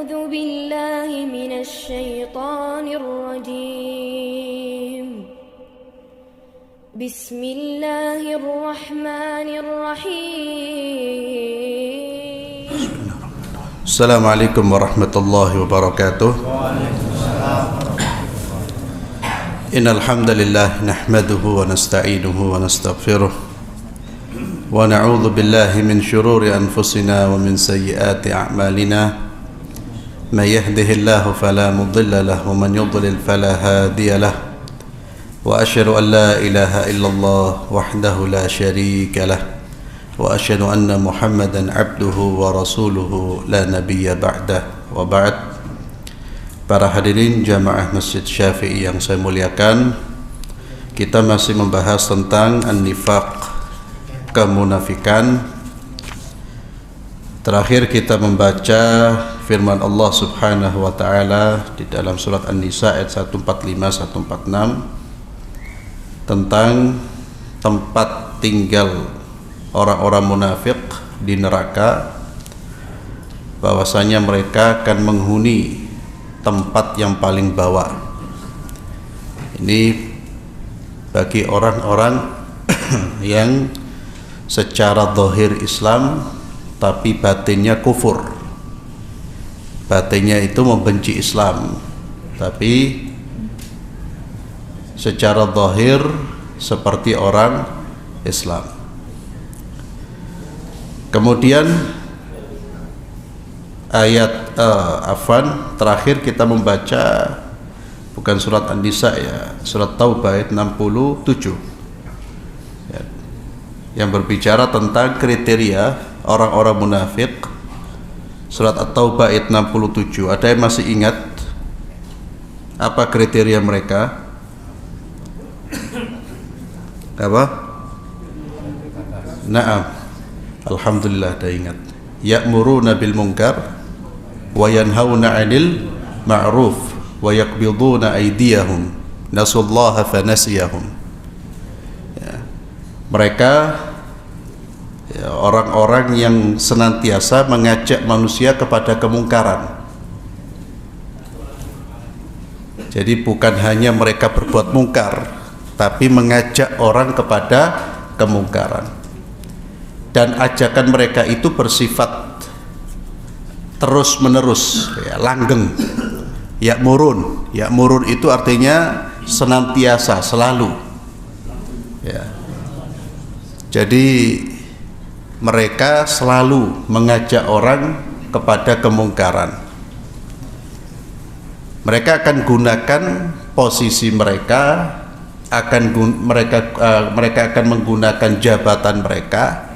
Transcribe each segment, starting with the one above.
أعوذ بالله من الشيطان الرجيم بسم الله الرحمن الرحيم السلام عليكم ورحمة الله وبركاته. إن الحمد لله نحمده ونستعينه ونستغفره ونعوذ بالله من شرور أنفسنا ومن سيئات أعمالنا من يهده الله فلا مضل له ومن يضلل فلا هادي له وأشهد أن لا إله إلا الله وحده لا شريك له وأشهد أن محمدا عبده ورسوله لا نبي بعده وبعد. Para hadirin jamaah Masjid Syafi'i yang saya muliakan, kita masih membahas tentang an-nifaq, kemunafikan. Terakhir kita membaca firman Allah Subhanahu wa taala di dalam surat An-Nisa ayat 145 146 tentang tempat tinggal orang-orang munafik di neraka, bahwasanya mereka akan menghuni tempat yang paling bawah. Ini bagi orang-orang yang secara zahir Islam tapi batinnya kufur. Batinnya itu membenci Islam, tapi secara zahir seperti orang Islam. Kemudian ayat terakhir kita membaca bukan surat An-Nisa ya, surat Taubah ayat 67 ya, yang berbicara tentang kriteria orang-orang munafik. Surat At-Taubah ayat 67. Ada yang masih ingat apa kriteria mereka? Apa? Naam, alhamdulillah ada ingat. Ya'muruna bil munkar wa yanhauna 'anil ma'ruf wa yaqbiduna aydiyahum nasullaha fanasiyahum. Ya. Mereka ya, orang-orang yang senantiasa mengajak manusia kepada kemungkaran. Jadi bukan hanya mereka berbuat mungkar, tapi mengajak orang kepada kemungkaran. Dan ajakan mereka itu bersifat terus menerus ya, langgeng. Ya'murun itu artinya senantiasa, selalu ya. Jadi mereka selalu mengajak orang kepada kemungkaran. Mereka akan gunakan posisi mereka, mereka akan menggunakan jabatan mereka.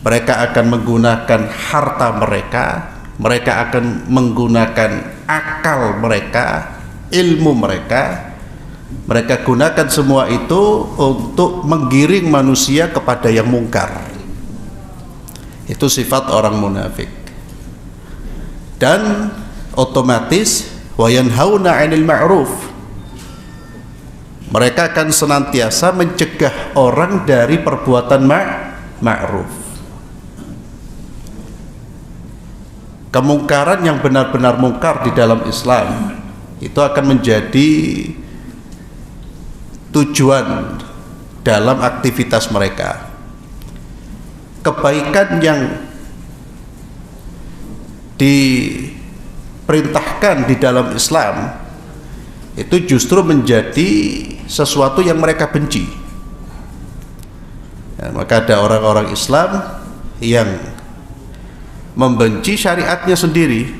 Mereka akan menggunakan harta mereka, mereka akan menggunakan akal mereka, ilmu mereka. Mereka gunakan semua itu untuk menggiring manusia kepada yang mungkar. Itu sifat orang munafik. Dan otomatis wa yanhauna 'anil ma'ruf. Mereka akan senantiasa mencegah orang dari perbuatan ma'ruf. Kemungkaran yang benar-benar mungkar di dalam Islam itu akan menjadi tujuan dalam aktivitas mereka. Kebaikan yang diperintahkan di dalam Islam itu justru menjadi sesuatu yang mereka benci. Ya, maka ada orang-orang Islam yang membenci syariatnya sendiri,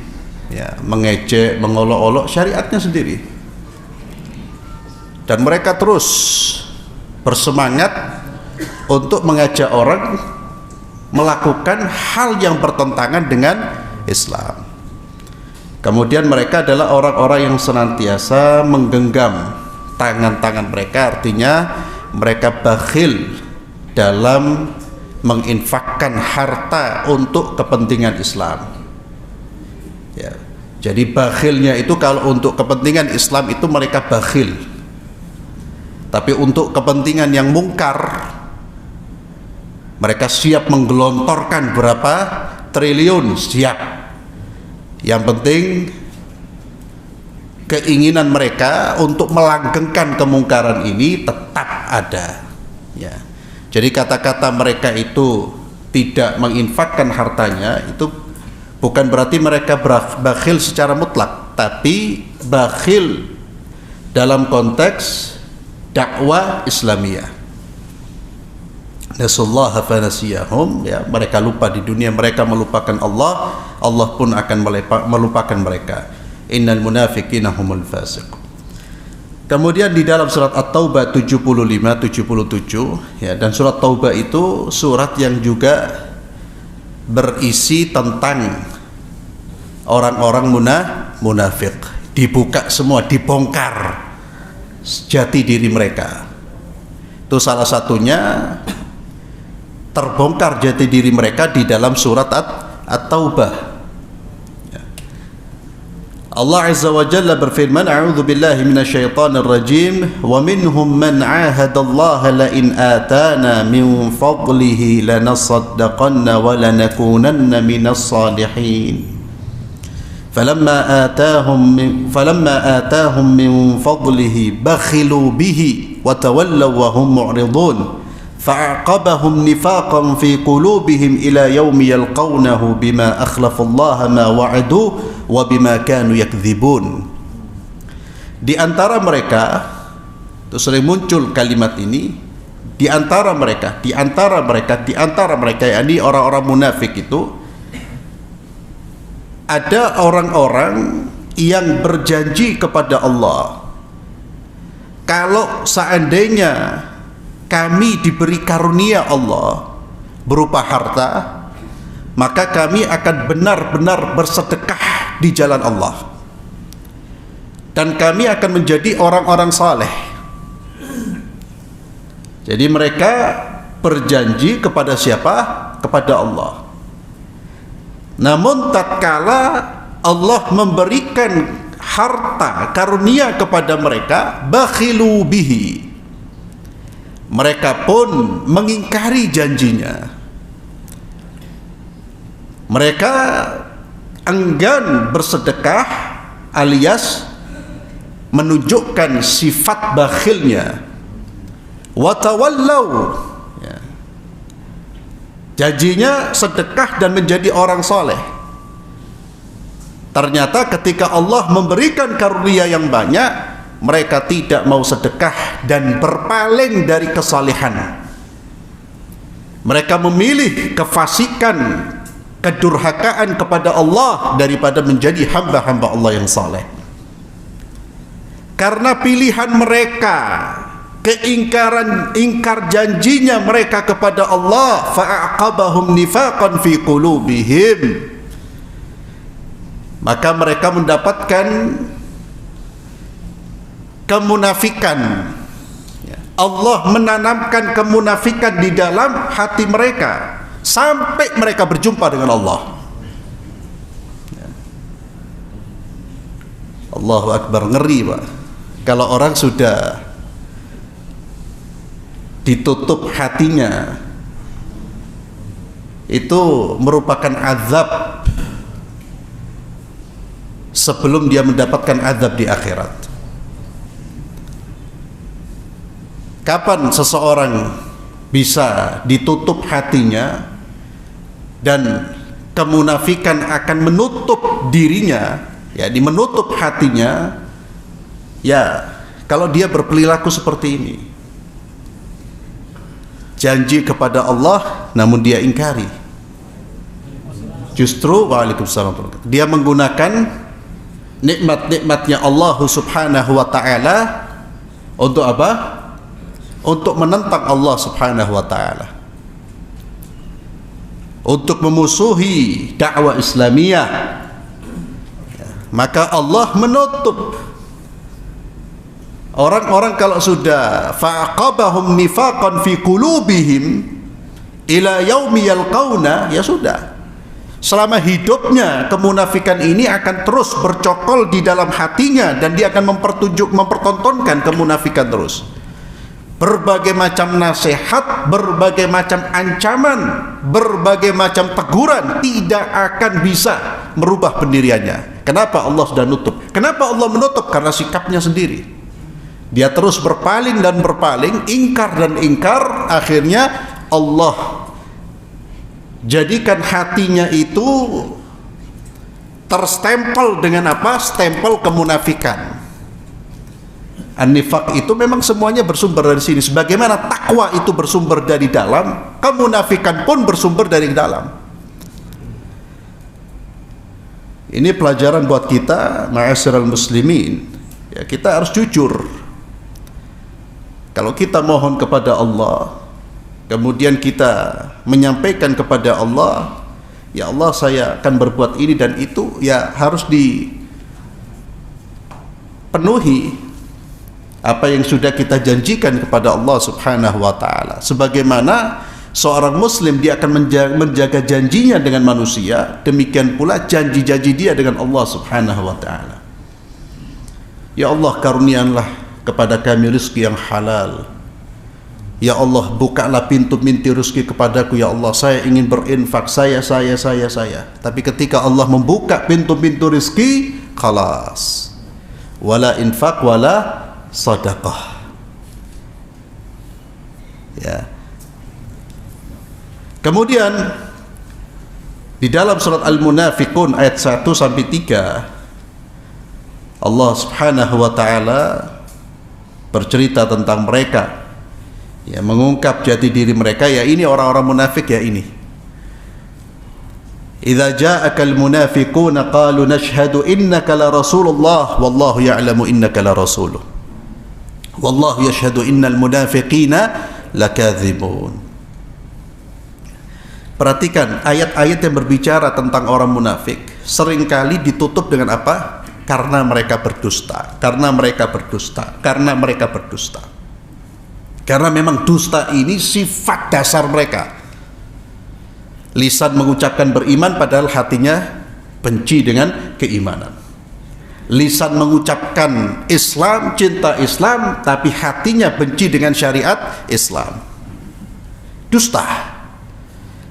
ya, mengejek, mengolok-olok syariatnya sendiri, dan mereka terus bersemangat untuk mengajak orang melakukan hal yang bertentangan dengan Islam. Kemudian mereka adalah orang-orang yang senantiasa menggenggam tangan-tangan mereka, artinya mereka bakhil dalam menginfakkan harta untuk kepentingan Islam ya. Jadi bakhilnya itu kalau untuk kepentingan Islam itu mereka bakhil, tapi untuk kepentingan yang mungkar mereka siap menggelontorkan berapa triliun, siap Yang penting keinginan mereka untuk melanggengkan kemungkaran ini tetap ada. Ya. Jadi kata-kata mereka itu tidak menginfakkan hartanya itu bukan berarti mereka bakhil secara mutlak, tapi bakhil dalam konteks dakwah Islamiyah. Nasallaha fanasiyahum, ya, mereka lupa di dunia, mereka melupakan Allah, Allah pun akan melupakan mereka. Innal munafiqina humul fasiq. Kemudian di dalam surat At-Taubah 75-77, ya, dan surat Taubah itu surat yang juga berisi tentang orang-orang munafik. Dibuka semua, dibongkar jati diri mereka. Itu salah satunya terbongkar jati diri mereka di dalam surat At-Taubah. Ya. Allah Azza wa Jalla berfirman, A'udzu billahi minasyaitonir rajim, wa minhum man 'ahada Allah la in atana min fadlihi lanasaddaqanna wa lanakunanna minas salihin. فلما آتاهم من فضله بخلوا به وتولوا وهم معرضون فأعقبهم نفاقا في قلوبهم إلى يوم يلقونه بما أخلفوا الله ما وعدوا وبما كانوا يكذبون. Di antara mereka, itu sering muncul kalimat ini, di antara mereka, yakni orang-orang munafik itu ada orang-orang yang berjanji kepada Allah, kalau seandainya kami diberi karunia Allah berupa harta, maka kami akan benar-benar bersedekah di jalan Allah, dan kami akan menjadi orang-orang saleh. Jadi mereka berjanji kepada siapa? Kepada Allah. Namun tatkala Allah memberikan harta karunia kepada mereka, bakhilu bihi, mereka pun mengingkari janjinya. Mereka enggan bersedekah alias menunjukkan sifat bakhilnya. Watawallau, janjinya sedekah dan menjadi orang soleh. Ternyata ketika Allah memberikan karunia yang banyak, mereka tidak mau sedekah dan berpaling dari kesalehan. Mereka memilih kefasikan, kedurhakaan kepada Allah daripada menjadi hamba-hamba Allah yang saleh. Karena pilihan mereka, ingkar janjinya mereka kepada Allah, fa'aqabahum nifaqan fi qulubihim, maka mereka mendapatkan kemunafikan. Allah menanamkan kemunafikan di dalam hati mereka sampai mereka berjumpa dengan Allah. Allahu Akbar, ngeri Pak kalau orang sudah ditutup hatinya. Itu merupakan azab sebelum dia mendapatkan azab di akhirat. Kapan seseorang bisa ditutup hatinya dan kemunafikan akan menutup dirinya, ya, menutup hatinya, ya, kalau dia berperilaku seperti ini, janji kepada Allah namun dia ingkari. Justru waalaikumsalam, dia menggunakan nikmat-nikmatnya Allah Subhanahu wa taala untuk apa? Untuk menentang Allah Subhanahu wa taala, untuk memusuhi dakwah Islamiyah. Maka Allah menutup orang-orang kalau sudah fa'aqabahum nifaqan fi qulubihim ila yaumi yalqauna, ya sudah, selama hidupnya kemunafikan ini akan terus bercokol di dalam hatinya dan dia akan mempertontonkan kemunafikan terus. Berbagai macam nasihat, berbagai macam ancaman, berbagai macam teguran tidak akan bisa merubah pendiriannya. Kenapa Allah sudah nutup? Kenapa Allah menutup? Karena sikapnya sendiri. Dia terus berpaling dan berpaling, ingkar dan ingkar. Akhirnya Allah jadikan hatinya itu terstempel dengan apa? Stempel kemunafikan. An-nifaq itu memang semuanya bersumber dari sini. Sebagaimana takwa itu bersumber dari dalam, kemunafikan pun bersumber dari dalam. Ini pelajaran buat kita, ma'asyiral muslimin. Ya, kita harus jujur. Kalau kita mohon kepada Allah, kemudian kita menyampaikan kepada Allah, ya Allah saya akan berbuat ini dan itu, ya harus dipenuhi apa yang sudah kita janjikan kepada Allah Subhanahu wa taala. Sebagaimana seorang muslim dia akan menjaga janjinya dengan manusia, demikian pula janji-janji dia dengan Allah Subhanahu wa taala. Ya Allah, karuniakanlah kepada kami rezeki yang halal. Ya Allah, bukalah pintu-pintu rezeki kepadaku. Ya Allah, saya ingin berinfak, saya. Tapi ketika Allah membuka pintu-pintu rezeki, khalas, wala infak wala sadaqah. Ya. Kemudian di dalam surat Al-Munafiqun ayat 1 sampai 3, Allah Subhanahu wa taala bercerita tentang mereka, ya, mengungkap jati diri mereka. Ya, ini orang-orang munafik, ya ini. Idza ja'akal munafiquna qalu nashhadu innaka la rasulullah wallahu ya'lamu innaka la rasuluh wallahu yashhadu innal munafiqina lakadzibun. Perhatikan ayat-ayat yang berbicara tentang orang munafik seringkali ditutup dengan apa? Karena mereka berdusta, karena mereka berdusta, karena mereka berdusta. Karena memang dusta ini sifat dasar mereka. Lisan mengucapkan beriman padahal hatinya benci dengan keimanan. Lisan mengucapkan Islam, cinta Islam, tapi hatinya benci dengan syariat Islam. Dusta.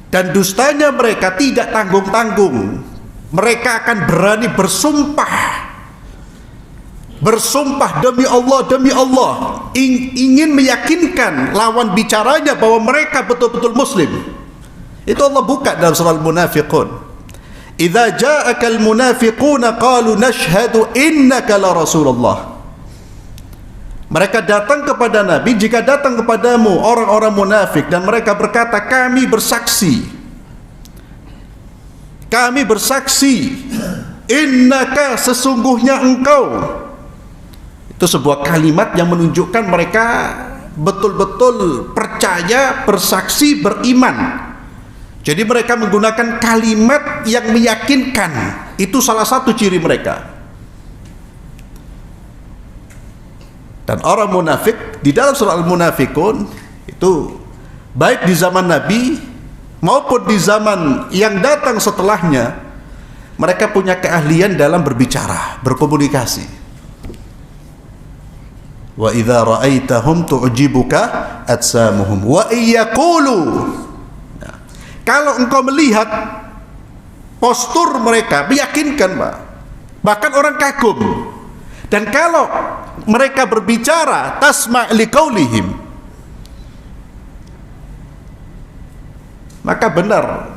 Dan dustanya mereka tidak tanggung-tanggung. Mereka akan berani bersumpah demi Allah, ingin meyakinkan lawan bicaranya bahwa mereka betul-betul muslim. Itu Allah buka dalam surah Al-Munafiqun. Idza ja'akal munafiquna qalu nashhadu innaka la rasulullah. Mereka datang kepada Nabi, jika datang kepadamu orang-orang munafik dan mereka berkata, kami bersaksi innaka, sesungguhnya engkau. Itu sebuah kalimat yang menunjukkan mereka betul-betul percaya, bersaksi, beriman. Jadi mereka menggunakan kalimat yang meyakinkan. Itu salah satu ciri mereka. Dan orang munafik di dalam surah Al-Munafiqun itu baik di zaman Nabi maupun di zaman yang datang setelahnya, mereka punya keahlian dalam berbicara, berkomunikasi. Wa idza ra'aitahum tu'jibuka atsamuhum wa iyaqulu. Kalau engkau melihat postur mereka meyakinkan, Pak. Bahkan orang kagum. Dan kalau mereka berbicara tasma' liqaulihim, maka benar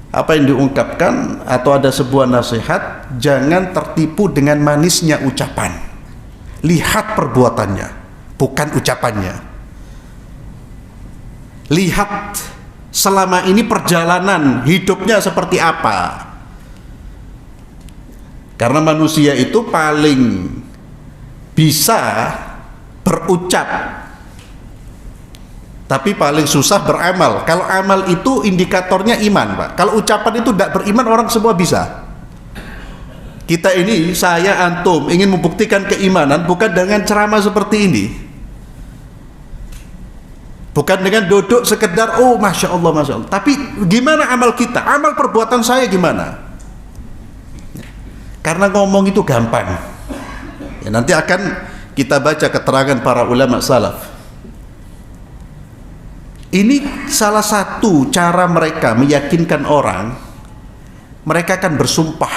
apa yang diungkapkan atau ada sebuah nasihat, jangan tertipu dengan manisnya ucapan. Lihat perbuatannya, bukan ucapannya. Lihat selama ini perjalanan hidupnya seperti apa. Karena manusia itu paling bisa berucap, tapi paling susah beramal. Kalau amal itu indikatornya iman, Pak. Kalau ucapan itu tidak beriman, orang semua bisa. Kita ini, saya, antum, ingin membuktikan keimanan bukan dengan ceramah seperti ini, bukan dengan duduk sekedar oh masya Allah, tapi gimana amal kita, amal perbuatan saya gimana. Karena ngomong itu gampang ya, nanti akan kita baca keterangan para ulama salaf. Ini salah satu cara mereka meyakinkan orang mereka akan bersumpah.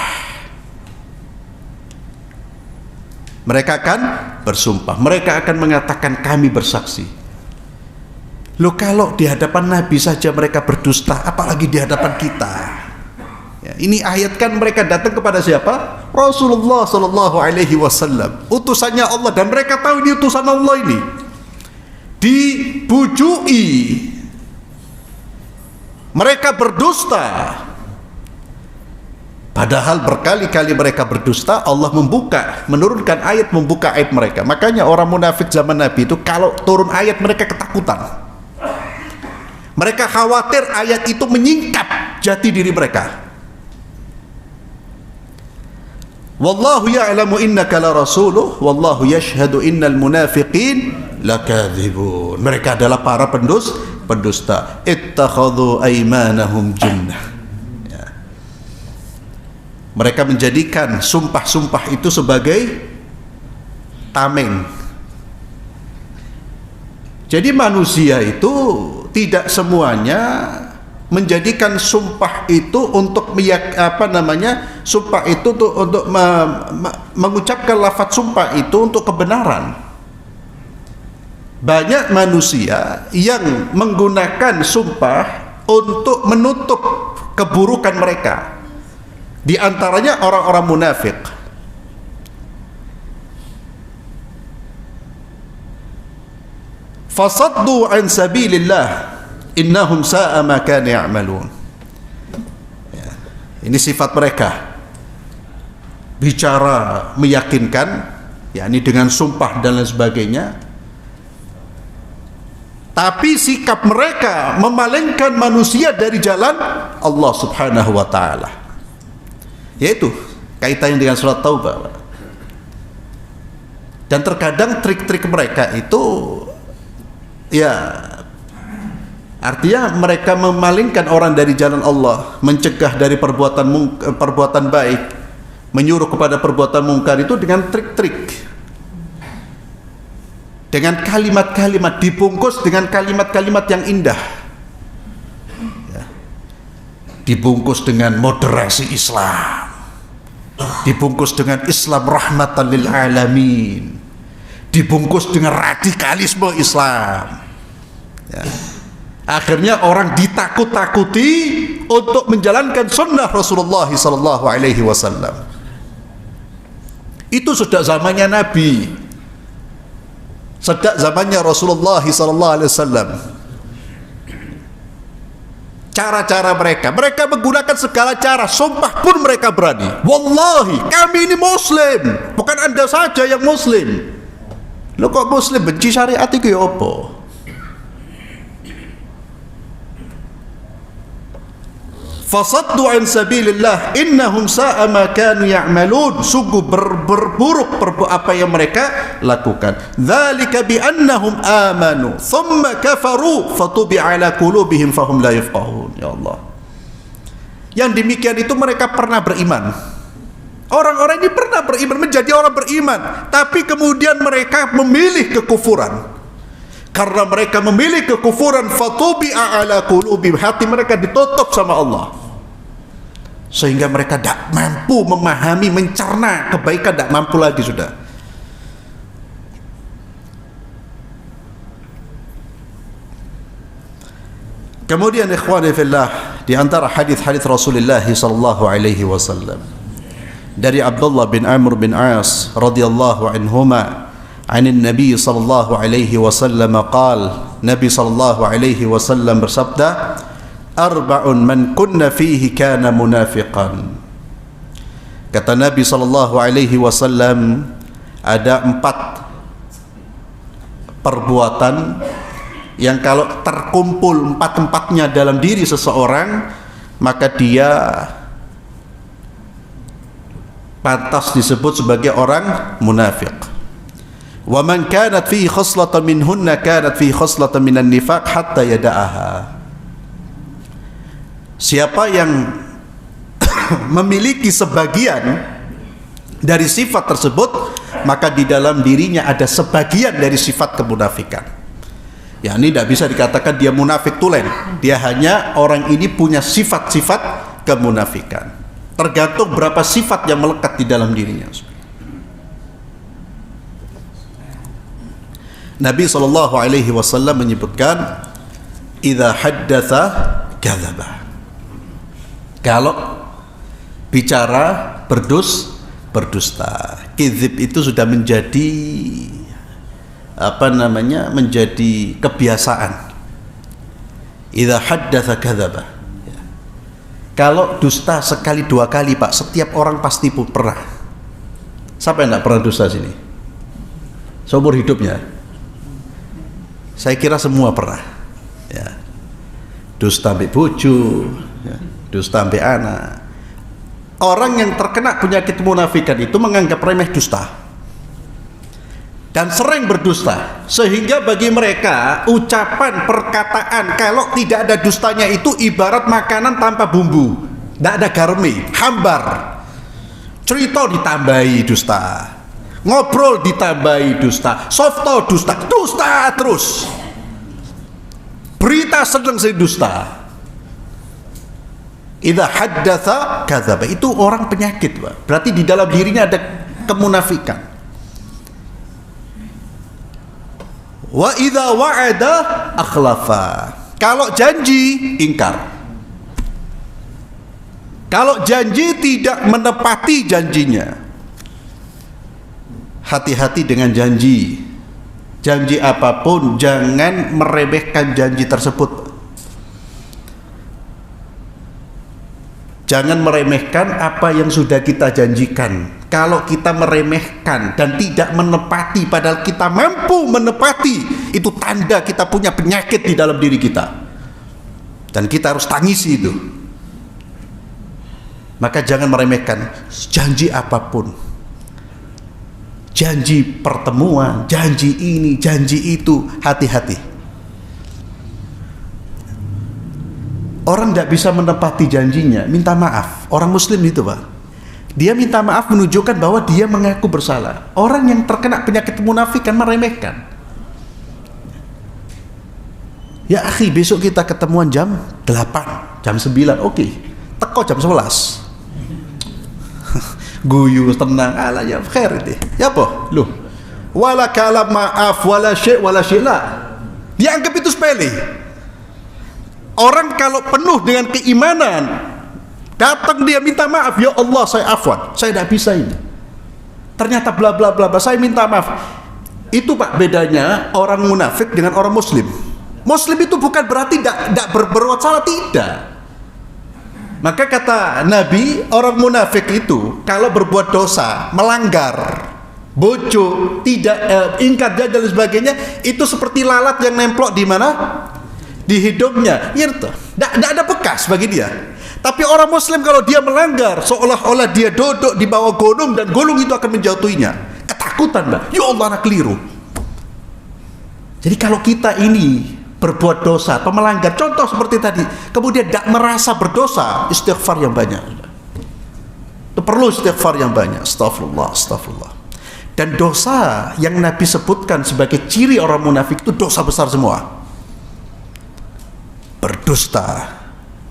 Mereka akan bersumpah. Mereka akan mengatakan kami bersaksi. Loh, kalau di hadapan Nabi saja mereka berdusta, apalagi di hadapan kita. Ya, ini ayat kan mereka datang kepada siapa? Rasulullah Sallallahu Alaihi Wasallam, utusannya Allah, dan mereka tahu ini utusan Allah ini. Dibujui, mereka berdusta. Padahal berkali-kali mereka berdusta, Allah menurunkan ayat membuka aib mereka. Makanya orang munafik zaman Nabi itu kalau turun ayat mereka ketakutan. Mereka khawatir ayat itu menyingkap jati diri mereka. Wallahu ya'lamu innaka la rasuluh wallahu yashhadu innal munafiqin lakadzibun. Mereka adalah para pendusta. Ittakhadhu aymanahum junnah. Mereka menjadikan sumpah-sumpah itu sebagai tameng. Jadi manusia itu tidak semuanya menjadikan sumpah itu untuk sumpah itu untuk mengucapkan lafaz sumpah itu untuk kebenaran. Banyak manusia yang menggunakan sumpah untuk menutup keburukan mereka. Di antaranya orang-orang munafik. Fasaddu an sabilillah innahum sa'a ma kanu ya'malun. Ya, ini sifat mereka. Bicara meyakinkan, yakni dengan sumpah dan lain sebagainya. Tapi sikap mereka memalingkan manusia dari jalan Allah Subhanahu wa taala. Yaitu kaitannya dengan surat Taubah. Dan terkadang trik-trik mereka itu ya artinya mereka memalingkan orang dari jalan Allah, mencegah dari perbuatan baik, menyuruh kepada perbuatan mungkar itu dengan trik-trik, dengan kalimat-kalimat, dibungkus dengan kalimat-kalimat yang indah, ya. Dibungkus dengan moderasi Islam, dibungkus dengan Islam rahmatan lil alamin, dibungkus dengan radikalisme Islam, ya. Akhirnya orang ditakut-takuti untuk menjalankan sunnah Rasulullah sallallahu alaihi wasallam. Itu sudah zamannya Nabi, sejak zamannya Rasulullah sallallahu alaihi wasallam. Cara-cara mereka menggunakan segala cara, sumpah pun mereka berani. Wallahi, kami ini muslim, bukan Anda saja yang muslim. Lo kok muslim benci syariat itu ya apa? Fasaddu an sabilillah innahum sa'a ma kanu ya'malun. Sungguh berburuk apa yang mereka lakukan. Dzalika bi annahum amanu thumma kafaru fatubi'a ala qulubihim fahum la yafqahun. Ya Allah, yang demikian itu mereka pernah beriman. Orang-orang ini pernah beriman, menjadi orang beriman, tapi kemudian mereka memilih kekufuran. Karena mereka memilih kekufuran, fatubi'a ala qulubihim, hati mereka ditutup sama Allah, sehingga mereka tidak mampu memahami, mencerna kebaikan, tidak mampu lagi sudah. Kemudian ikhwani fillah, di antara hadis-hadis Rasulullah sallallahu alaihi wasallam dari Abdullah bin Amr bin As radhiyallahu anhuma عن النبي صلى الله عليه وسلم قال نبي صلى الله عليه وسلم bersabda arba'un man kunna fihi kana munafiqan. Kata Nabi sallallahu alaihi wasallam, ada 4 perbuatan yang kalau terkumpul 4-empatnya dalam diri seseorang, maka dia pantas disebut sebagai orang munafik. Wa man kanat fihi khaslatan minhunna kanat fihi khaslatan minan nifaq hatta yada'aha. Siapa yang memiliki sebagian dari sifat tersebut, maka di dalam dirinya ada sebagian dari sifat kemunafikan. Ya, ini tidak bisa dikatakan dia munafik tulen. Dia hanya orang ini punya sifat-sifat kemunafikan. tergantung berapa sifat yang melekat di dalam dirinya. Nabi SAW menyebutkan, idza haddatsa kadzaba. Kalau bicara berdusta. Kizib itu sudah menjadi menjadi kebiasaan. Idza haddatsa kadzaba. Kalau dusta sekali dua kali, Pak, setiap orang pasti pernah. Siapa yang tidak pernah dusta sini? Seumur hidupnya? Saya kira semua pernah. Ya. Dusta ambek bojo, ya. Dusta ambek anak. Orang yang terkena penyakit munafikan itu menganggap remeh dusta dan sering berdusta, sehingga bagi mereka ucapan, perkataan kalau tidak ada dustanya itu ibarat makanan tanpa bumbu, tidak ada garamnya, hambar. Cerita ditambahi dusta, ngobrol ditambahi dusta, softo dusta, dusta terus, berita sedang dusta. Idza haddatsa kadzaba, itu orang penyakit, Pak. Berarti di dalam dirinya ada kemunafikan. Wa idza wa'ada akhlafa. Kalau janji ingkar. Kalau janji tidak menepati janjinya. Hati-hati dengan janji. Janji apapun jangan meremehkan janji tersebut. Jangan meremehkan apa yang sudah kita janjikan. Kalau kita meremehkan dan tidak menepati padahal kita mampu menepati, itu tanda kita punya penyakit di dalam diri kita. Dan kita harus tangisi itu. Maka jangan meremehkan janji apapun. Janji pertemuan, janji ini, janji itu, hati-hati. Orang tidak bisa menepati janjinya, minta maaf. Orang muslim itu, Pak, dia minta maaf menunjukkan bahwa dia mengaku bersalah. Orang yang terkena penyakit munafikan meremehkan. Ya akhi, besok kita ketemuan jam 8, jam 9, oke. Teko jam 11. Guyu, tenang, ala ya khair itu. Ya apa? Loh. Wala kalam maaf, wala syai'la. Dianggap itu sepele. Orang kalau penuh dengan keimanan, datang dia minta maaf, ya Allah saya afwan, saya tidak bisa ini. Ternyata bla bla bla, saya minta maaf. Itu, Pak, bedanya orang munafik dengan orang muslim. Muslim itu bukan berarti tidak berbuat salah, tidak. Maka kata Nabi, orang munafik itu kalau berbuat dosa, melanggar, bojo, tidak ingkar dan sebagainya, itu seperti lalat yang nemplok di mana? Di hidungnya, tidak ada bekas bagi dia. Tapi orang muslim kalau dia melanggar, seolah-olah dia duduk di bawah gunung dan gunung itu akan menjatuhinya. Ketakutan, Mbak. Ya Allah, anak keliru. Jadi kalau kita ini berbuat dosa atau melanggar, contoh seperti tadi, kemudian tidak merasa berdosa, istighfar yang banyak. Itu perlu istighfar yang banyak. Astagfirullah, astagfirullah. Dan dosa yang Nabi sebutkan sebagai ciri orang munafik itu dosa besar semua. Berdusta,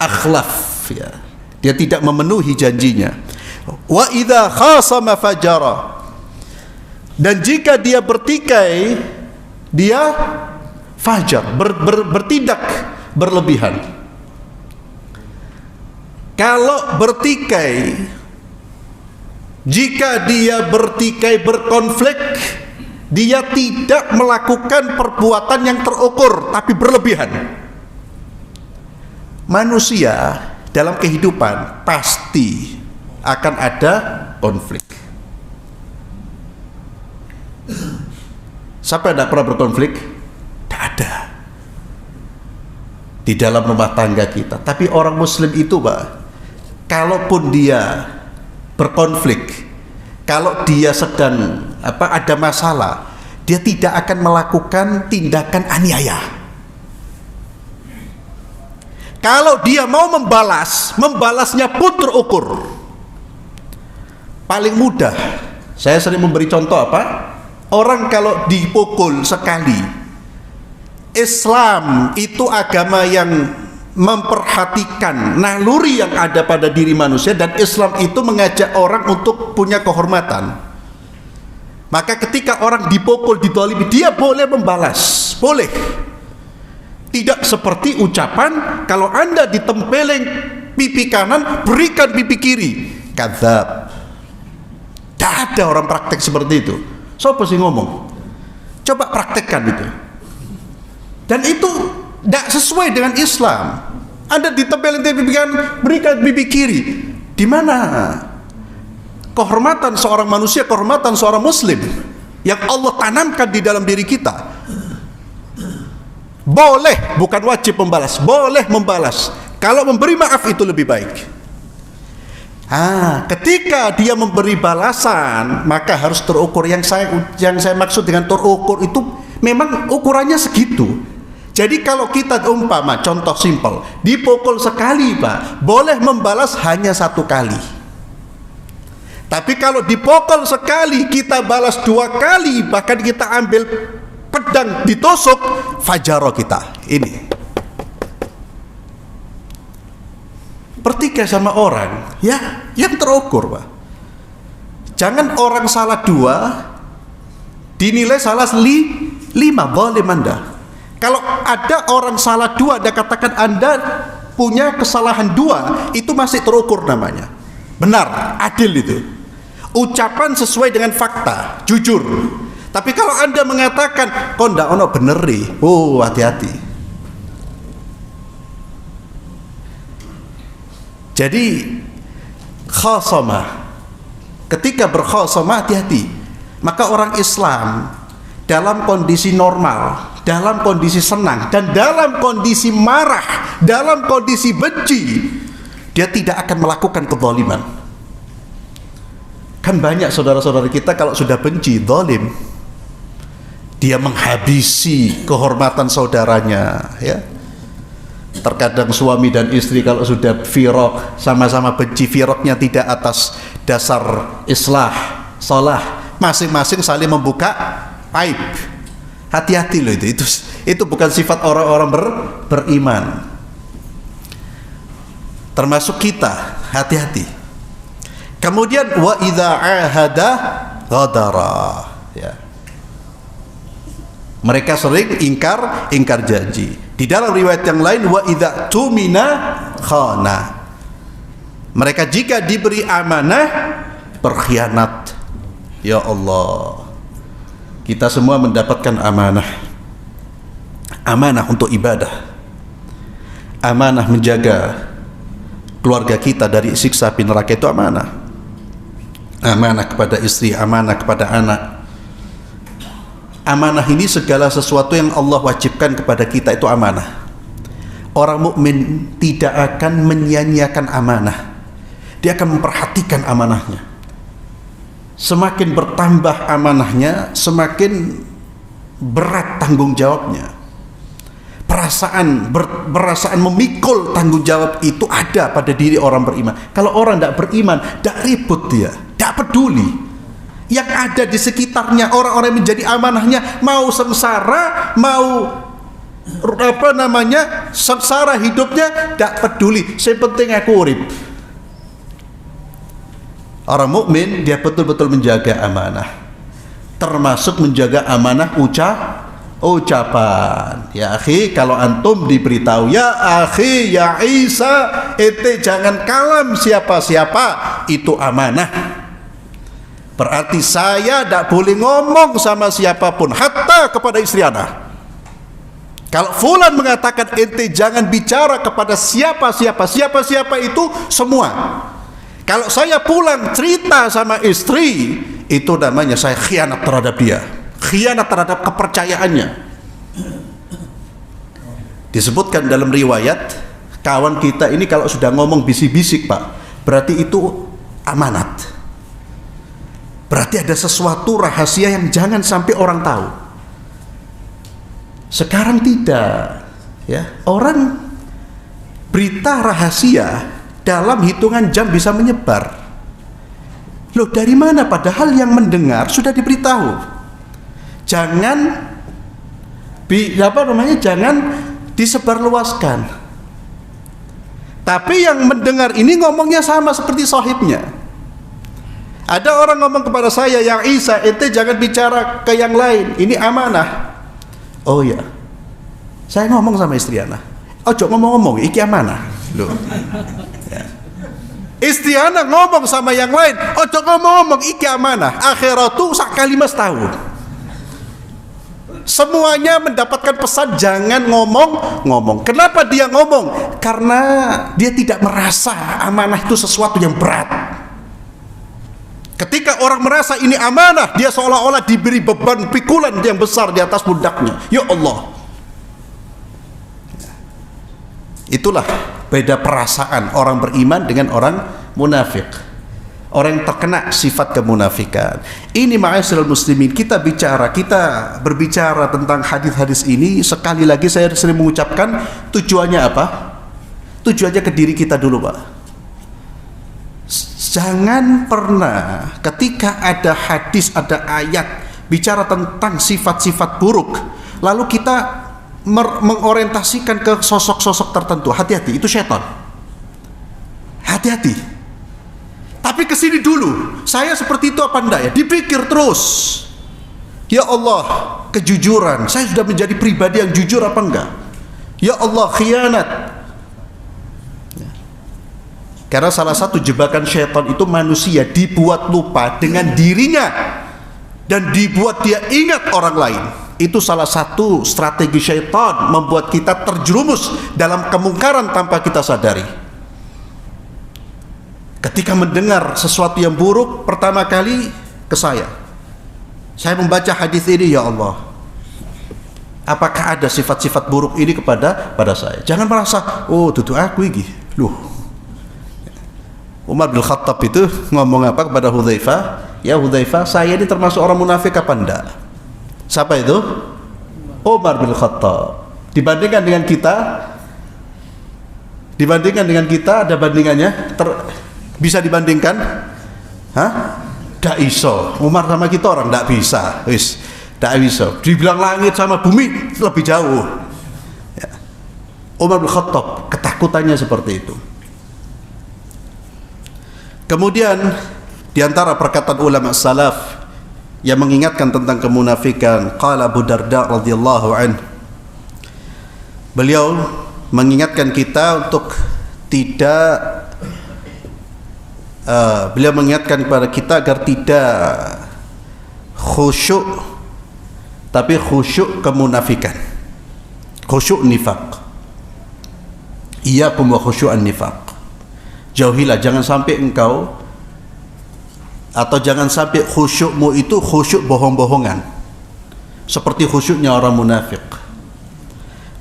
akhlaf, ya. Dia tidak memenuhi janjinya. Wa idza khasama fajara. Dan jika dia bertikai, dia fajar, bertindak berlebihan. Kalau bertikai, jika dia bertikai, berkonflik, dia tidak melakukan perbuatan yang terukur tapi berlebihan. Manusia dalam kehidupan pasti akan ada konflik. Siapa yang tidak pernah berkonflik? Tidak ada. Di dalam rumah tangga kita. Tapi orang muslim itu, Pak, kalaupun dia berkonflik, kalau dia sedang ada masalah, dia tidak akan melakukan tindakan aniaya. Kalau dia mau membalasnya pun terukur. Paling mudah, saya sering memberi contoh apa? Orang kalau dipukul sekali, Islam itu agama yang memperhatikan naluri yang ada pada diri manusia, dan Islam itu mengajak orang untuk punya kehormatan. Maka ketika orang dipukul, didolimi, dia boleh membalas, boleh. Tidak seperti ucapan, kalau Anda ditempeleng pipi kanan, berikan pipi kiri. Kadzab. Tidak ada orang praktek seperti itu. Siapa sih ngomong? Coba praktekkan itu. Dan itu tidak sesuai dengan Islam. Anda ditempelin pipi kanan, berikan pipi kiri. Di mana kehormatan seorang manusia, kehormatan seorang muslim yang Allah tanamkan di dalam diri kita? Boleh, bukan wajib membalas, boleh membalas. Kalau memberi maaf itu lebih baik. Ketika dia memberi balasan, maka harus terukur. Yang saya maksud dengan terukur itu memang ukurannya segitu. Jadi kalau kita umpama, contoh simpel, dipukul sekali Pak, boleh membalas hanya 1 kali. Tapi kalau dipukul sekali, kita balas 2 kali, bahkan kita ambil pedang ditusuk, fajaro kita. Ini bertiga sama orang, ya, yang terukur Pak. Jangan orang salah 2 dinilai salah 5, boleh Anda. Kalau ada orang salah 2, Anda katakan Anda punya kesalahan 2, itu masih terukur namanya. Benar, adil itu. Ucapan sesuai dengan fakta, jujur. Tapi kalau Anda mengatakan kok ndak ono bener nih, hati-hati. Jadi khasamah, ketika berkhasamah hati-hati. Maka orang Islam dalam kondisi normal, dalam kondisi senang, dan dalam kondisi marah, dalam kondisi benci, dia tidak akan melakukan kezaliman. Kan banyak saudara-saudara kita kalau sudah benci, zalim, dia menghabisi kehormatan saudaranya, ya. Terkadang suami dan istri kalau sudah firaq, sama-sama benci, firaqnya tidak atas dasar islah, salah, masing-masing saling membuka aib. Hati-hati loh, itu bukan sifat orang-orang beriman. Termasuk kita, hati-hati. Kemudian wa idza ahada ghadara, ya. Mereka sering ingkar janji. Di dalam riwayat yang lain, wa idza tumina khana. Mereka jika diberi amanah berkhianat. Ya Allah, kita semua mendapatkan amanah. Amanah untuk ibadah, amanah menjaga keluarga kita dari siksa api neraka, itu amanah. Amanah kepada istri, amanah kepada anak. Amanah ini segala sesuatu yang Allah wajibkan kepada kita itu amanah. Orang mukmin tidak akan menyia-nyiakan amanah. Dia akan memperhatikan amanahnya. Semakin bertambah amanahnya, semakin berat tanggung jawabnya. Perasaan memikul tanggung jawab itu ada pada diri orang beriman. Kalau orang tidak beriman, tidak ribut dia, tidak peduli. Yang ada di sekitarnya, orang-orang yang menjadi amanahnya, mau sengsara, mau sengsara hidupnya, tidak peduli. Yang penting aku urip. Orang mukmin dia betul-betul menjaga amanah, termasuk menjaga amanah ucapan. Ya akhi, kalau antum diberitahu, ya akhi, ya Isa, ente jangan kalam siapa-siapa, itu amanah. Berarti saya tidak boleh ngomong sama siapapun, hatta kepada istri anak. Kalau fulan mengatakan ente jangan bicara kepada siapa-siapa itu semua. Kalau saya pulang cerita sama istri, itu namanya saya khianat terhadap dia, khianat terhadap kepercayaannya. Disebutkan dalam riwayat, kawan kita ini kalau sudah ngomong bisik-bisik Pak, berarti itu amanat. Berarti ada sesuatu rahasia yang jangan sampai orang tahu. Sekarang tidak, ya. Orang berita rahasia dalam hitungan jam bisa menyebar. Loh, dari mana? Padahal yang mendengar sudah diberitahu. Jangan jangan disebarluaskan. Tapi yang mendengar ini ngomongnya sama seperti sahibnya. Ada orang ngomong kepada saya, yang Isa, ente jangan bicara ke yang lain, ini amanah. Oh ya, saya ngomong sama istri ana, ojo ngomong-ngomong, iki amanah. Loh. Ya. Istri ana ngomong sama yang lain, ojo ngomong-ngomong, iki amanah. Akhiratu sak kalimat tahun. Semuanya mendapatkan pesan jangan ngomong-ngomong. Kenapa dia ngomong? Karena dia tidak merasa amanah itu sesuatu yang berat. Ketika orang merasa ini amanah, dia seolah-olah diberi beban pikulan yang besar di atas pundaknya. Ya Allah. Itulah beda perasaan orang beriman dengan orang munafik. Orang yang terkena sifat kemunafikan. Ini ma'asyiral muslimin, kita berbicara tentang hadis-hadis ini. Sekali lagi saya sering mengucapkan, tujuannya apa? Tujuannya ke diri kita dulu, Pak. Jangan pernah ketika ada hadis, ada ayat bicara tentang sifat-sifat buruk, lalu kita mengorientasikan ke sosok-sosok tertentu. Hati-hati, itu setan. Hati-hati. Tapi kesini dulu, saya seperti itu apa enggak ya? Dipikir terus. Ya Allah, kejujuran, saya sudah menjadi pribadi yang jujur apa enggak? Ya Allah, khianat. Karena salah satu jebakan syaitan itu manusia dibuat lupa dengan dirinya dan dibuat dia ingat orang lain. Itu salah satu strategi syaitan, membuat kita terjerumus dalam kemungkaran tanpa kita sadari. Ketika mendengar sesuatu yang buruk, pertama kali ke saya membaca hadis ini, ya Allah, apakah ada sifat-sifat buruk ini pada saya? Jangan merasa, oh tutu aku iki. Loh, Umar bin Khattab itu ngomong apa kepada Hudzaifah? Ya Hudzaifah, saya ini termasuk orang munafik apa enggak? Siapa itu? Umar bin Khattab. Dibandingkan dengan kita ada bandingannya? Bisa dibandingkan? Hah? Ndak iso. Umar sama kita orang ndak bisa. Wis, ndak iso. Dibilang langit sama bumi lebih jauh. Ya. Umar bin Khattab ketakutannya seperti itu. Kemudian di antara perkataan ulama salaf yang mengingatkan tentang kemunafikan, qala Abu Darda radhiyallahu anhu. Beliau mengingatkan kita untuk beliau mengingatkan kepada kita agar tidak khusyuk, tapi khusyuk kemunafikan, khusyuk nifaq. Iyyakum wa khusyu'an nifaq. Jauhilah, jangan sampai engkau atau jangan sampai khusyukmu itu khusyuk bohong-bohongan seperti khusyuknya orang munafik.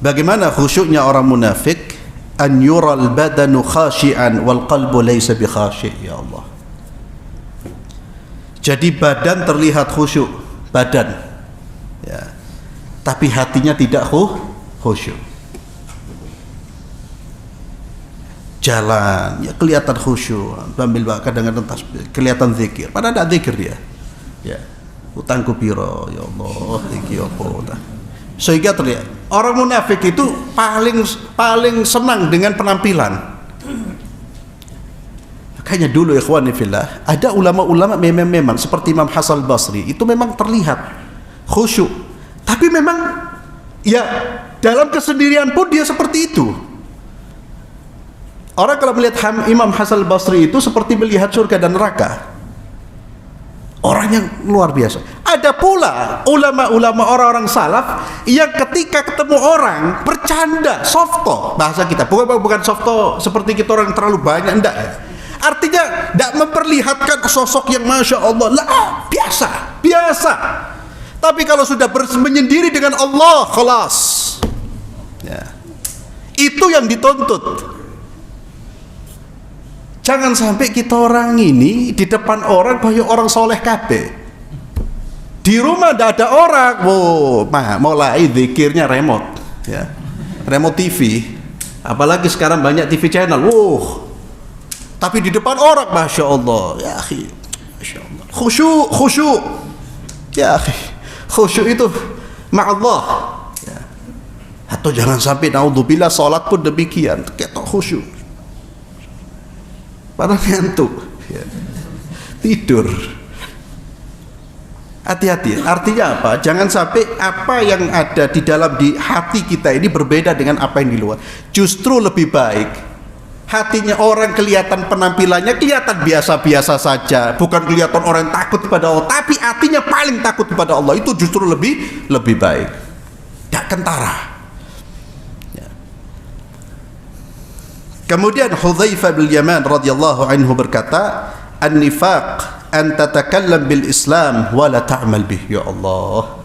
Bagaimana khusyuknya orang munafik? An yural badanu khashi'an wal qalbu laysa bi khashi'. Ya Allah, jadi badan terlihat khusyuk, badan ya, tapi hatinya tidak khusyuk. Jalan ya kelihatan khusyuk, sambil kadang-kadang tasbih, kelihatan zikir, padahal tidak zikir dia. Ya, utangku piro, ya Allah, zikir apa? Sehingga terlihat orang munafik itu paling senang dengan penampilan. Makanya dulu ikhwani fillah, ada ulama-ulama memang seperti Imam Hasan al-Basri itu memang terlihat khusyuk, tapi memang ya dalam kesendirian pun dia seperti itu. Orang kalau melihat Imam Hasan al-Basri itu seperti melihat surga dan neraka. Orang yang luar biasa. Ada pula ulama-ulama orang-orang salaf yang ketika ketemu orang bercanda, softo bahasa kita. Bukan softo seperti kita orang terlalu banyak, enggak ya. Artinya tidak memperlihatkan sosok yang masya Allah, lah biasa. Tapi kalau sudah menyendiri dengan Allah, khalas. Ya. Itu yang dituntut. Jangan sampai kita orang ini di depan orang banyak orang soleh kabeh. Di rumah tidak ada orang, mulai zikirnya remote, ya, remote TV. Apalagi sekarang banyak TV channel, tapi di depan orang, masya Allah, ya akhi, masya Allah, khusyuk, ya akhi, khusyuk itu ma'allah. Ya. Atau jangan sampai naudzubillah, salat pun demikian, ketok khusyuk. padahal ngantuk, ya. Tidur. Hati-hati. Artinya apa? Jangan sampai apa yang ada di dalam di hati kita ini berbeda dengan apa yang di luar. Justru lebih baik hatinya orang kelihatan penampilannya kelihatan biasa-biasa saja, bukan kelihatan orang yang takut kepada Allah, tapi hatinya paling takut kepada Allah. Itu justru lebih baik. Tidak kentara. Ya. Kemudian Hudzaifah bin Yaman radhiyallahu anhu berkata, "An-nifaq an tatakallam bil Islam wa la ta'mal bih." Ya Allah.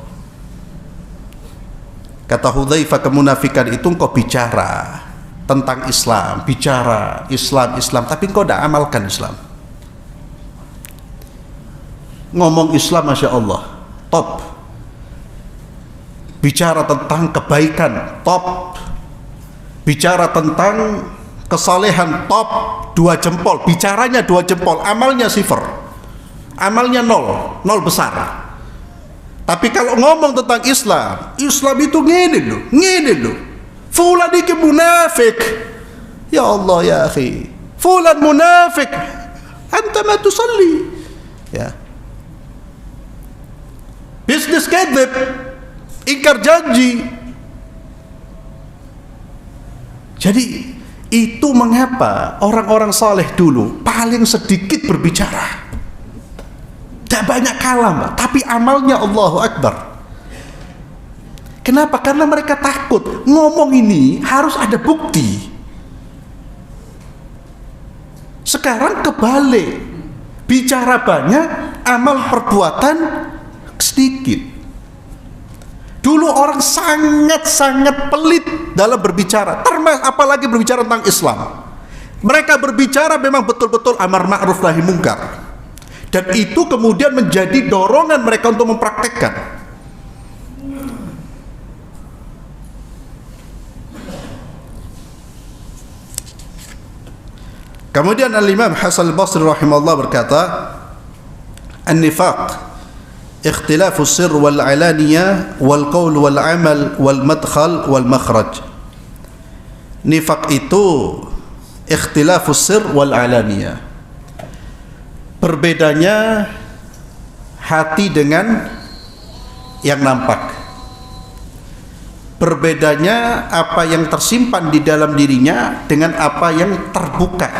Kata Hudzaifah, kemunafikan itu engkau bicara tentang Islam, bicara Islam, tapi engkau tidak amalkan Islam. Ngomong Islam, Masya Allah, top. Bicara tentang kebaikan, top. Bicara tentang kesalehan, top. 2 jempol, bicaranya 2 jempol, amalnya 0. Amalnya 0 besar. Tapi kalau ngomong tentang Islam itu ngene loh. Fulan iki munafik. Ya Allah ya akhi. Fulan munafik. Anta ma tusalli. Ya. Bisnis kadzib. Ingkar janji. Jadi itu mengapa orang-orang saleh dulu paling sedikit berbicara. Tidak banyak kalam, tapi amalnya Allahu Akbar. Kenapa? Karena mereka takut ngomong ini harus ada bukti. Sekarang kebalik, bicara banyak, amal perbuatan sedikit. Dulu orang sangat-sangat pelit dalam berbicara, apalagi berbicara tentang Islam. Mereka berbicara memang betul-betul amar ma'ruf nahi mungkar, dan itu kemudian menjadi dorongan mereka untuk mempraktekkan. Kemudian Al-Imam Hasan Al-Basri rahimahullah berkata, "An-nifaq ikhtilafu sirr wal alaniyah wal qaul wal amal wal madkhal wal makhraj." Nifaq itu ikhtilafu sirr wal alaniyah. Berbedanya hati dengan yang nampak. Berbedanya apa yang tersimpan di dalam dirinya dengan apa yang terbuka,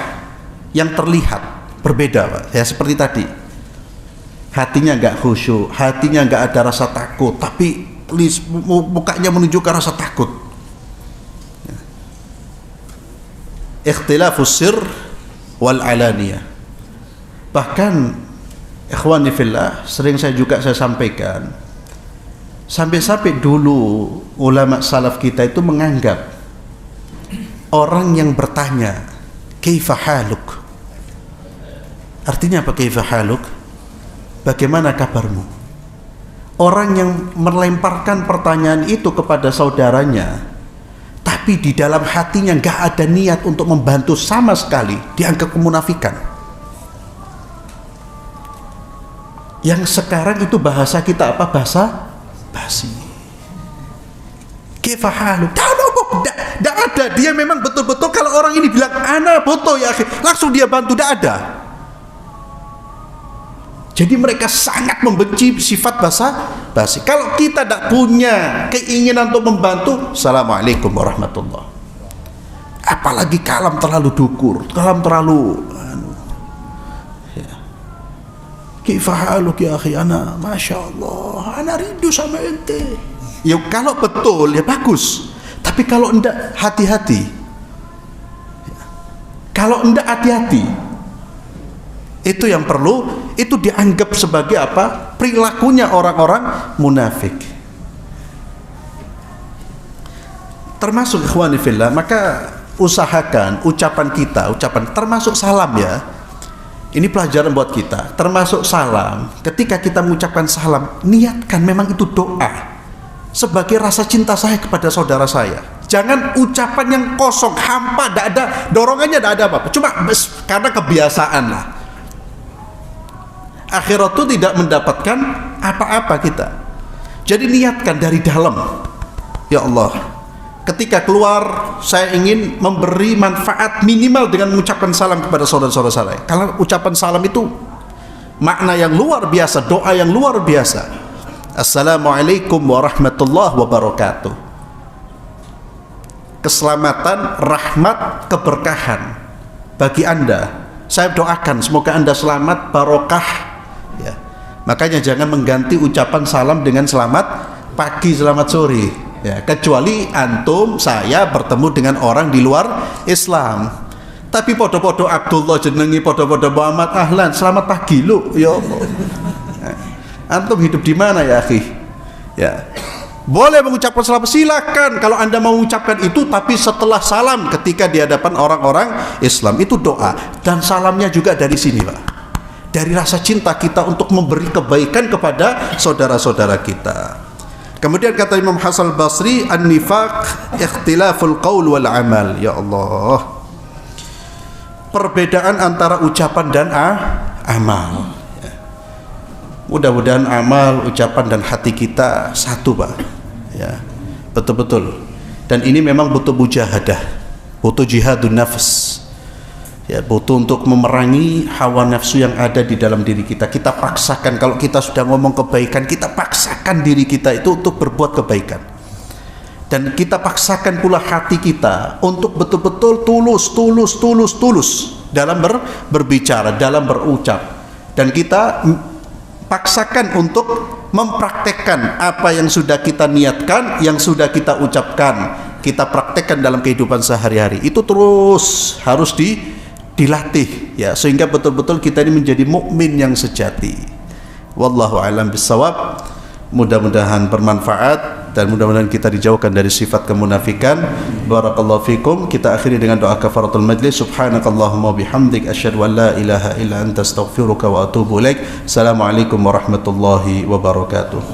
yang terlihat. Berbeda, Pak. Ya seperti tadi. Hatinya enggak khusyuk, hatinya enggak ada rasa takut, tapi mukanya menunjukkan rasa takut. Ikhtilafus sirr wal alaniyah. Bahkan ikhwani fillah, sering saya sampaikan, sampai dulu ulama salaf kita itu menganggap orang yang bertanya kaifa haluk, artinya apa kaifa haluk? Bagaimana kabarmu? Orang yang melemparkan pertanyaan itu kepada saudaranya, tapi di dalam hatinya nggak ada niat untuk membantu sama sekali, dianggap kemunafikan. Yang sekarang itu bahasa kita apa? Bahasa basi. Kaifa haluk? Tidak ada. Dia memang betul-betul kalau orang ini bilang ana foto ya akhi, langsung dia bantu. Tidak ada. Jadi mereka sangat membenci sifat bahasa basi. Kalau kita tidak punya keinginan untuk membantu, assalamualaikum warahmatullah. Apalagi kalam terlalu dukur, kalam terlalu kaifa haluk ya akhi, ana masya Allah, ana rindu sama ente. Ya kalau betul ya bagus, tapi kalau enggak hati-hati. Kalau enggak hati-hati, itu yang perlu, itu dianggap sebagai apa? Perilakunya orang-orang munafik. Termasuk ikhwani fillah, maka usahakan ucapan kita, termasuk salam ya. Ini pelajaran buat kita, termasuk salam. Ketika kita mengucapkan salam, niatkan memang itu doa sebagai rasa cinta saya kepada saudara saya. Jangan ucapan yang kosong, hampa, tidak ada dorongannya, tidak ada apa-apa. Cuma karena kebiasaan lah. Akhirat itu tidak mendapatkan apa-apa kita. Jadi niatkan dari dalam. Ya Allah, ketika keluar saya ingin memberi manfaat minimal dengan mengucapkan salam kepada saudara-saudara saya. Karena ucapan salam itu makna yang luar biasa, doa yang luar biasa. Assalamualaikum warahmatullahi wabarakatuh. Keselamatan, rahmat, keberkahan bagi Anda. Saya doakan semoga Anda selamat, barokah ya. Makanya jangan mengganti ucapan salam dengan selamat pagi, selamat sore ya, kecuali antum saya bertemu dengan orang di luar Islam. Tapi podo-podo Abdullah jenengi, podo-podo Muhammad, ahlan selamat pagi lu ya Allah. Antum hidup di mana ya akhi ya. Boleh mengucapkan salam, silakan kalau Anda mau mengucapkan itu, tapi setelah salam ketika di hadapan orang-orang Islam itu doa. Dan salamnya juga dari sini Pak, dari rasa cinta kita untuk memberi kebaikan kepada saudara-saudara kita. Kemudian kata Imam Hasan al-Basri, an-nifaq ikhtilaful qaul wal amal. Ya Allah, perbedaan antara ucapan dan amal. Mudah-mudahan amal, ucapan dan hati kita satu Pak ya, betul-betul. Dan ini memang butuh mujahadah, butuh jihadun nafs ya, butuh untuk memerangi hawa nafsu yang ada di dalam diri kita. Kita paksakan, kalau kita sudah ngomong kebaikan, kita paksakan diri kita itu untuk berbuat kebaikan. Dan kita paksakan pula hati kita untuk betul-betul tulus dalam berbicara, dalam berucap. Dan kita paksakan untuk mempraktekkan apa yang sudah kita niatkan, yang sudah kita ucapkan, kita praktekkan dalam kehidupan sehari-hari. Itu terus harus dilatih ya, sehingga betul-betul kita ini menjadi mukmin yang sejati. Wallahu a'lam bissawab. Mudah-mudahan bermanfaat dan mudah-mudahan kita dijauhkan dari sifat kemunafikan. Barakallahu fikum. Kita akhiri dengan doa kafaratul majlis. Subhanakallahumma bihamdik asyhadu an la ilaha illa anta astaghfiruka wa atubu ilaik. Assalamualaikum warahmatullahi wabarakatuh.